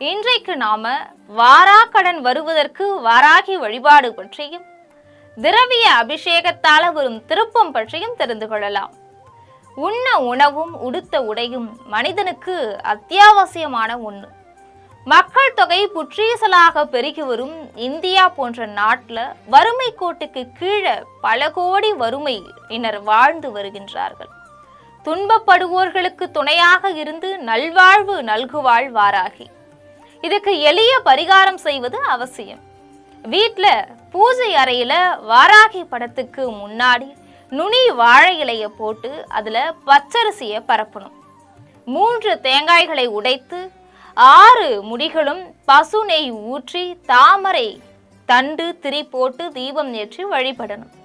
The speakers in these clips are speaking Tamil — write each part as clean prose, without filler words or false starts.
இன்றைக்கு நாம வாராக்கடன் வருவதற்கு வாராகி வழிபாடு பற்றியும் திரவிய அபிஷேகத்தால வரும் திருப்பம் பற்றியும் தெரிந்து கொள்ளலாம். உண்ண உணவும் உடுத்த உடையும் மனிதனுக்கு அத்தியாவசியமான ஒன்று. மக்கள் தொகை புற்றீசலாக பெருகி வரும் இந்தியா போன்ற நாட்டில் வறுமை கோட்டுக்கு கீழே பல கோடி வறுமையினர் வாழ்ந்து வருகின்றார்கள். துன்பப்படுவோர்களுக்கு துணையாக இருந்து நல்வாழ்வு நல்குவாள் வாராகி. இதுக்கு எளிய பரிகாரம் செய்வது அவசியம். வீட்டில் பூஜை அறையில வாராகி படத்துக்கு முன்னாடி நுனி வாழை இலையை போட்டு அதுல பச்சரிசியை பரப்பணும். 3 தேங்காய்களை உடைத்து 6 முடிகளும் பசு நெய் ஊற்றி தாமரை தண்டு திரி போட்டு தீபம் ஏற்றி வழிபடணும்.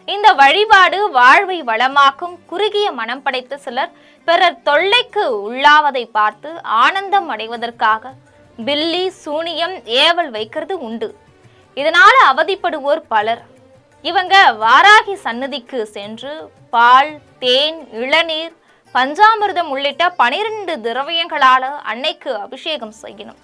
இந்த வழிபாடு வாழ்வை வளமாக்கும். குறுகிய மனம் படைத்த சிலர் பிறர் தொல்லைக்கு உள்ளாவதை பார்த்து ஆனந்தம் அடைவதற்காக பில்லி சூனியம் ஏவல் வைக்கிறது உண்டு. இதனால அவதிப்படுவோர் பலர். இவங்க வாராகி சன்னதிக்கு சென்று பால், தேன், இளநீர், பஞ்சாமிர்தம் உள்ளிட்ட 12 திரவியங்களால அன்னைக்கு அபிஷேகம் செய்யணும்.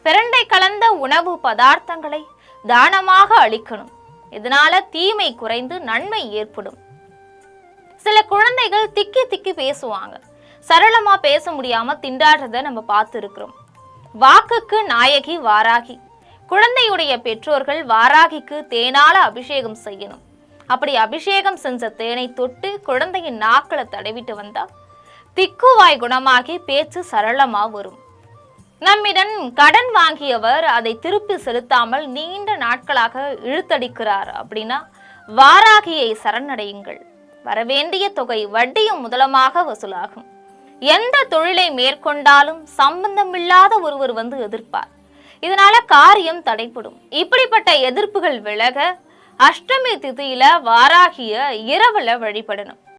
பிரண்டை கலந்த உணவு பதார்த்தங்களை தானமாக அளிக்கணும். இதனால தீமை குறைந்து நன்மை ஏற்படும். சில குழந்தைகள் திக்கி திக்கி பேசுவாங்க. சரளமா பேச முடியாம திண்டாடுறத நம்ம பார்த்து இருக்கிறோம். வாக்குக்கு நாயகி வாராகி. குழந்தையுடைய பெற்றோர்கள் வாராகிக்கு தேனால அபிஷேகம் செய்யணும். அப்படி அபிஷேகம் செஞ்ச தேனை தொட்டு குழந்தையின் நாக்களை தடவிட்டு வந்தா திக்குவாய் குணமாகி பேச்சு சரளமா வரும். நம்மிடம் கடன் வாங்கியவர் அதை திருப்பி செலுத்தாமல் நீண்ட நாட்களாக இழுத்தடிக்கிறார் அப்படின்னா வாராகியை சரணடையுங்கள். வரவேண்டிய தொகை வட்டியும் முதலமாக வசூலாகும். எந்த தொழிலை மேற்கொண்டாலும் சம்பந்தமில்லாத ஒருவர் வந்து எதிர்ப்பார். இதனால காரியம் தடைப்படும். இப்படிப்பட்ட எதிர்ப்புகள் விலக அஷ்டமி திதியில வாராகிய இரவுல வழிபடணும்.